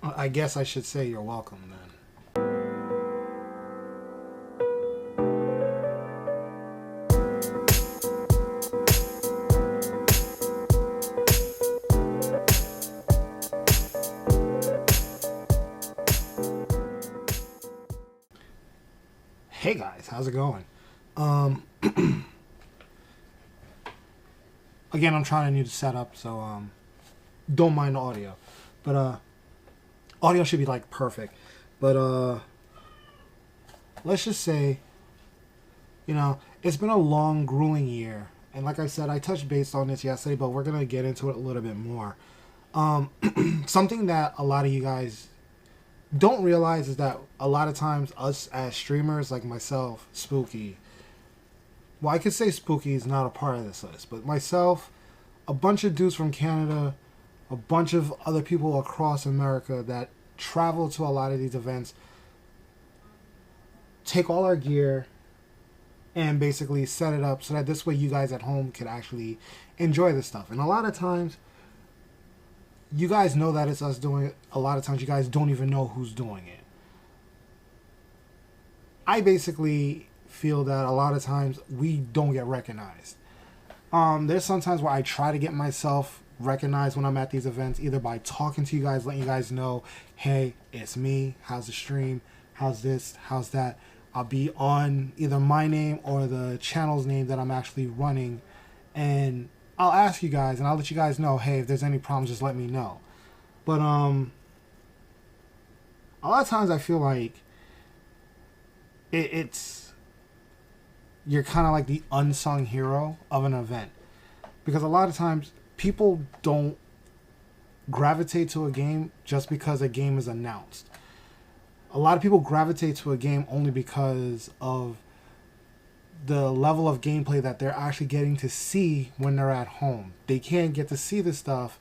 I guess I should say you're welcome then. Hey guys, how's it going? Um, Again, I'm trying a new setup, so don't mind the audio, but audio should be like perfect. But let's just say, it's been a long, grueling year, and like I said, I touched base on this yesterday, but we're gonna get into it a little bit more. Something that a lot of you guys don't realize is that a lot of times us as streamers, like myself, Spooky, well, I could say Spooky is not a part of this list, but myself, a bunch of dudes from Canada, a bunch of other people across America that travel to a lot of these events, take all our gear and basically set it up so that this way you guys at home can actually enjoy this stuff. And a lot of times, you guys know that it's us doing it. A lot of times you guys don't even know who's doing it. I basically feel that a lot of times we don't get recognized. There's sometimes where I try to get myself recognized when I'm at these events, either by talking to you guys, letting you guys know, hey, it's me, how's the stream, how's this, how's that. I'll be on either my name or the channel's name that I'm actually running, and I'll ask you guys and I'll let you guys know, hey, if there's any problems, just let me know. But a lot of times I feel like it's you're kind of like the unsung hero of an event, because a lot of times people don't gravitate to a game just because a game is announced. A lot of people gravitate to a game only because of the level of gameplay that they're actually getting to see when they're at home. They can't get to see this stuff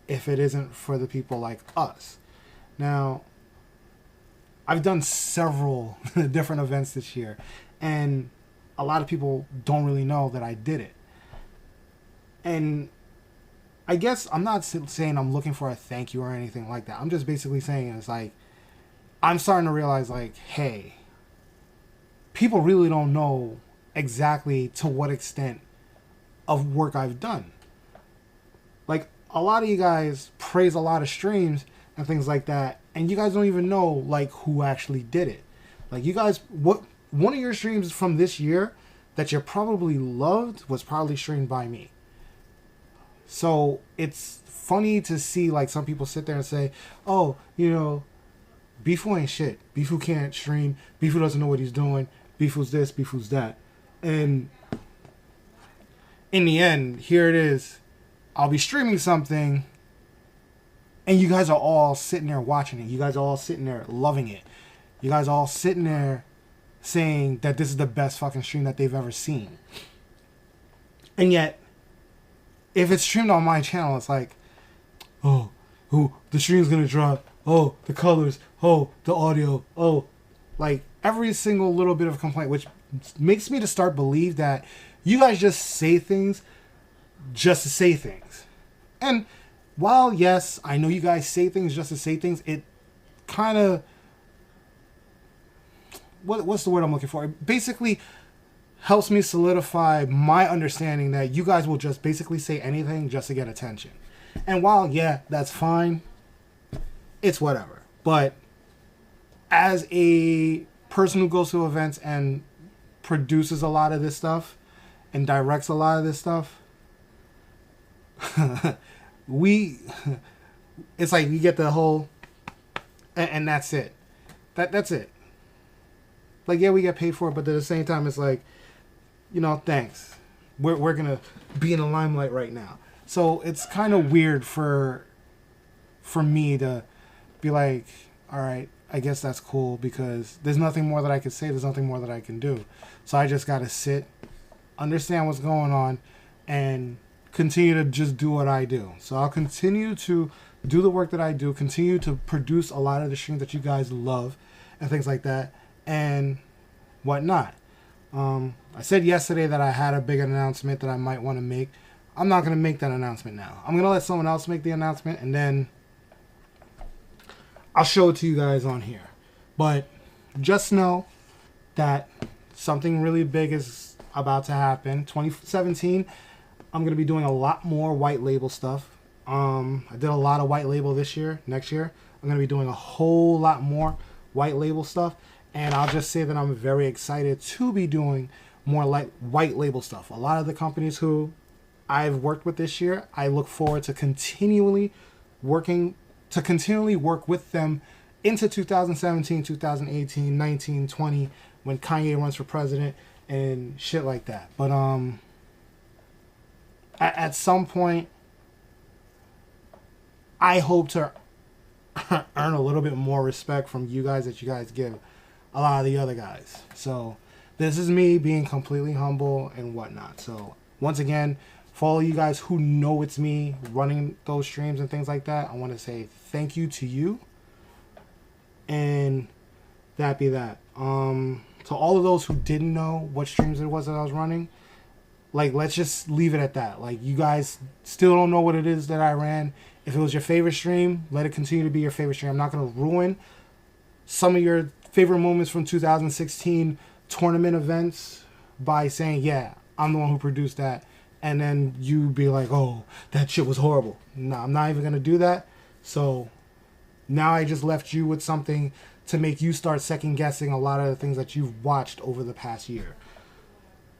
if it isn't for the people like us. Now, I've done several different events this year, and a lot of people don't really know that I did it. And I guess I'm not saying I'm looking for a thank you or anything like that. I'm just basically saying it's like, I'm starting to realize, like, hey, people really don't know exactly to what extent of work I've done. Like, a lot of you guys praise a lot of streams and things like that, and you guys don't even know, like, who actually did it. Like, you guys, one of your streams from this year that you probably loved was probably streamed by me. So it's funny to see, like, some people sit there and say, oh, Bifu ain't shit. Bifu can't stream. Bifu doesn't know what he's doing. Bifu's this, Bifu's that. And in the end, here it is. I'll be streaming something, and you guys are all sitting there watching it. You guys are all sitting there loving it. You guys are all sitting there saying that this is the best fucking stream that they've ever seen. And yet, if it's streamed on my channel, it's like, oh, the stream's gonna drop. Oh, the colors. Oh, the audio. Oh, like every single little bit of complaint, which makes me to start believe that you guys just say things just to say things. And while, yes, I know you guys say things just to say things, it kind of, what's the word I'm looking for? It basically helps me solidify my understanding that you guys will just basically say anything just to get attention. And while, yeah, that's fine, it's whatever. But as a person who goes to events and produces a lot of this stuff and directs a lot of this stuff, it's like we get the whole, and that's it. That's it. Like, yeah, we get paid for it, but at the same time, it's like, thanks. We're gonna be in the limelight right now. So it's kind of weird for me to be like, all right, I guess that's cool, because there's nothing more that I can say. There's nothing more that I can do. So I just got to sit, understand what's going on, and continue to just do what I do. So I'll continue to do the work that I do, continue to produce a lot of the streams that you guys love and things like that and whatnot. I said yesterday that I had a big announcement that I might want to make. I'm not going to make that announcement now. I'm going to let someone else make the announcement, and then I'll show it to you guys on here. But just know that something really big is about to happen. 2017, I'm going to be doing a lot more white label stuff. I did a lot of white label this year. Next year, I'm going to be doing a whole lot more white label stuff. And I'll just say that I'm very excited to be doing more like white label stuff. A lot of the companies who I've worked with this year, I look forward to continually work with them into 2017, 2018, 19, 20, when Kanye runs for president and shit like that. But at some point, I hope to earn a little bit more respect from you guys that you guys give a lot of the other guys. So this is me being completely humble and whatnot. So once again, for all you guys who know it's me running those streams and things like that, I want to say thank you to you. And that be that. To all of those who didn't know what streams it was that I was running, like, let's just leave it at that. Like, you guys still don't know what it is that I ran. If it was your favorite stream, let it continue to be your favorite stream. I'm not going to ruin some of your favorite moments from 2016 tournament events by saying, yeah, I'm the one who produced that. And then you be like, oh, that shit was horrible. No, I'm not even going to do that. So now I just left you with something to make you start second guessing a lot of the things that you've watched over the past year.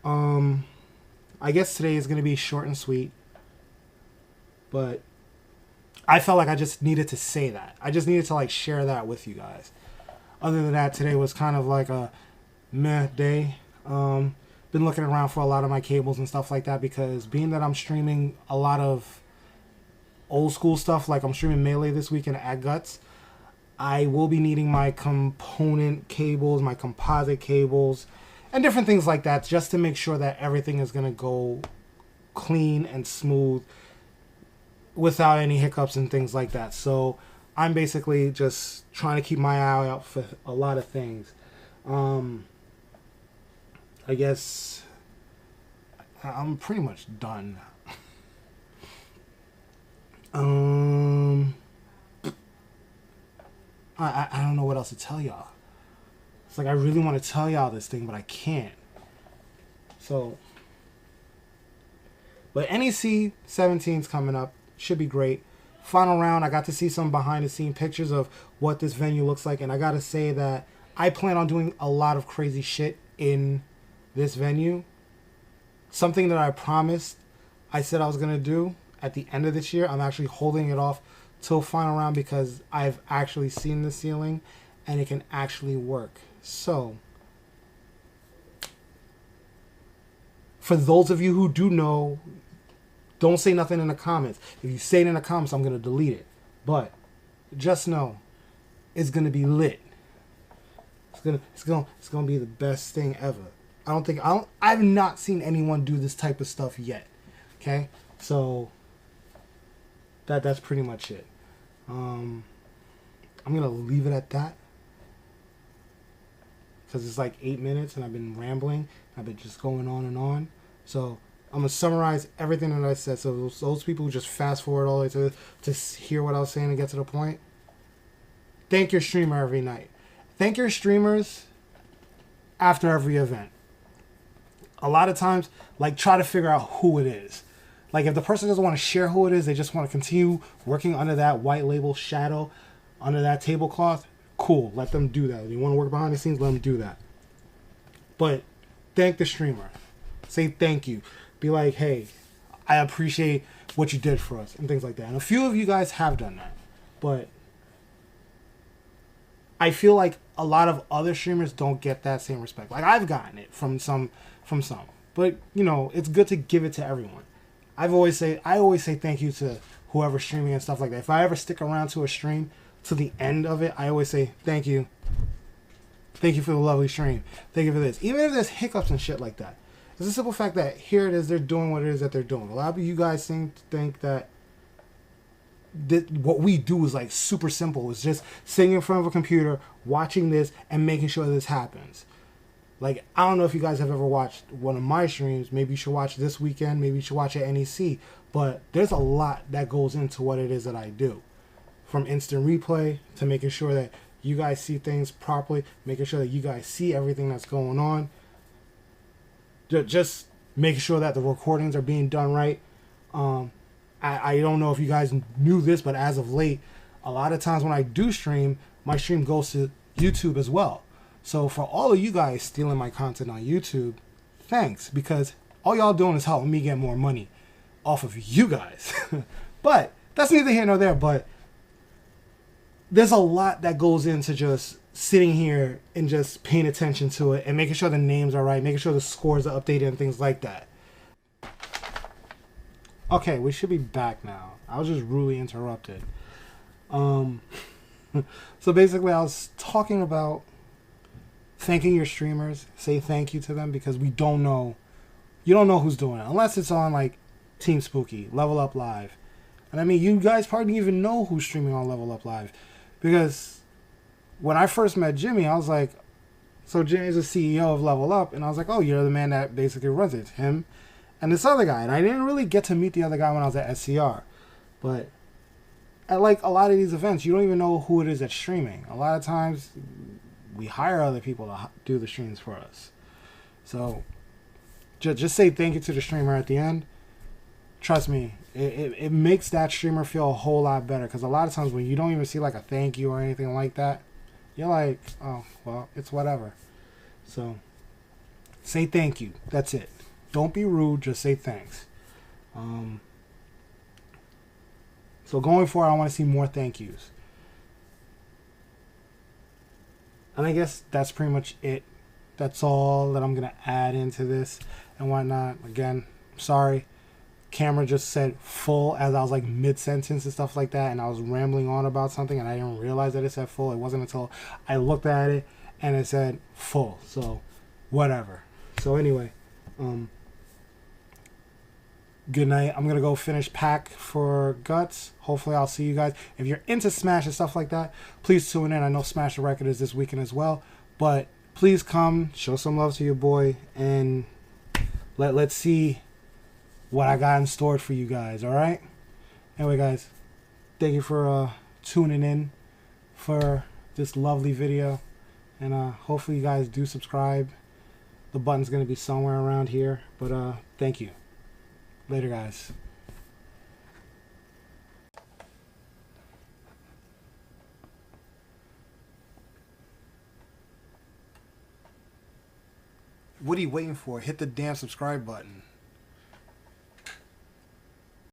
I guess today is going to be short and sweet, but I felt like I just needed to say that. I just needed to like share that with you guys. Other than that, today was kind of like a meh day. Been looking around for a lot of my cables and stuff like that, because being that I'm streaming a lot of old school stuff, like I'm streaming Melee this week and At Guts, I will be needing my component cables, my composite cables, and different things like that, just to make sure that everything is going to go clean and smooth without any hiccups and things like that. So I'm basically just trying to keep my eye out for a lot of things. I guess I'm pretty much done. I don't know what else to tell y'all. It's like I really want to tell y'all this thing, but I can't. So, but NEC 17's coming up. Should be great. Final round, I got to see some behind the scene pictures of what this venue looks like, and I gotta say that I plan on doing a lot of crazy shit in this venue. Something that I promised I said I was gonna do at the end of this year. I'm actually holding it off till final round because I've actually seen the ceiling and it can actually work. So, for those of you who do know, don't say nothing in the comments. If you say it in the comments, I'm gonna delete it. But just know, it's gonna be lit. It's gonna be the best thing ever. I've not seen anyone do this type of stuff yet. Okay, so that's pretty much it. I'm gonna leave it at that because it's like 8 minutes and I've been rambling. I've been just going on and on. So I'm gonna summarize everything that I said. So those people who just fast forward all the way to hear what I was saying and get to the point. Thank your streamer every night. Thank your streamers after every event. A lot of times, like, try to figure out who it is. Like, if the person doesn't want to share who it is, they just want to continue working under that white label shadow, under that tablecloth, cool, let them do that. If you want to work behind the scenes, let them do that. But thank the streamer. Say thank you. Be like, hey, I appreciate what you did for us, and things like that. And a few of you guys have done that. But I feel like a lot of other streamers don't get that same respect. Like, I've gotten it from some. But, you know, it's good to give it to everyone. I always say thank you to whoever's streaming and stuff like that. If I ever stick around to a stream to the end of it, I always say thank you. Thank you for the lovely stream. Thank you for this. Even if there's hiccups and shit like that. It's a simple fact that here it is, they're doing what it is that they're doing. A lot of you guys think that what we do is like super simple. It's just sitting in front of a computer, watching this, and making sure this happens. Like, I don't know if you guys have ever watched one of my streams. Maybe you should watch this weekend. Maybe you should watch at NEC. But there's a lot that goes into what it is that I do. from instant replay to making sure that you guys see things properly, making sure that you guys see everything that's going on. Just making sure that the recordings are being done right. I don't know if you guys knew this, but as of late, a lot of times when I do stream, my stream goes to YouTube as well. So for all of you guys stealing my content on YouTube, thanks, because all y'all doing is helping me get more money off of you guys. But that's neither here nor there. But there's a lot that goes into just sitting here and just paying attention to it and making sure the names are right, making sure the scores are updated and things like that. Okay, we should be back now. I was just rudely interrupted. So basically I was talking about thanking your streamers. Say thank you to them, because we don't know. You don't know who's doing it. Unless it's on like Team Spooky, Level Up Live. And I mean, you guys probably didn't even know who's streaming on Level Up Live. Because when I first met Jimmy, I was like, so Jimmy's the CEO of Level Up. And I was like, oh, you're the man that basically runs it. Him and this other guy. And I didn't really get to meet the other guy when I was at SCR. But at like a lot of these events, you don't even know who it is that's streaming. A lot of times, we hire other people to do the streams for us. So just say thank you to the streamer at the end. Trust me, it makes that streamer feel a whole lot better, because a lot of times when you don't even see like a thank you or anything like that, you're like, oh, well, it's whatever. So say thank you. That's it. Don't be rude. Just say thanks. So going forward, I want to see more thank yous. And I guess that's pretty much it. That's all that I'm going to add into this and whatnot. Again, sorry. Camera just said full as I was like mid-sentence and stuff like that, and I was rambling on about something and I didn't realize that it said full. It wasn't until I looked at it and it said full. So whatever. So anyway, good night. I'm going to go finish pack for Guts. Hopefully I'll see you guys. If you're into Smash and stuff like that, please tune in. I know Smash the Record is this weekend as well. But please come, show some love to your boy, and let's see what I got in store for you guys, alright? Anyway, guys, thank you for tuning in for this lovely video. And hopefully you guys do subscribe. The button's going to be somewhere around here. But thank you. Later, guys. What are you waiting for? Hit the damn subscribe button.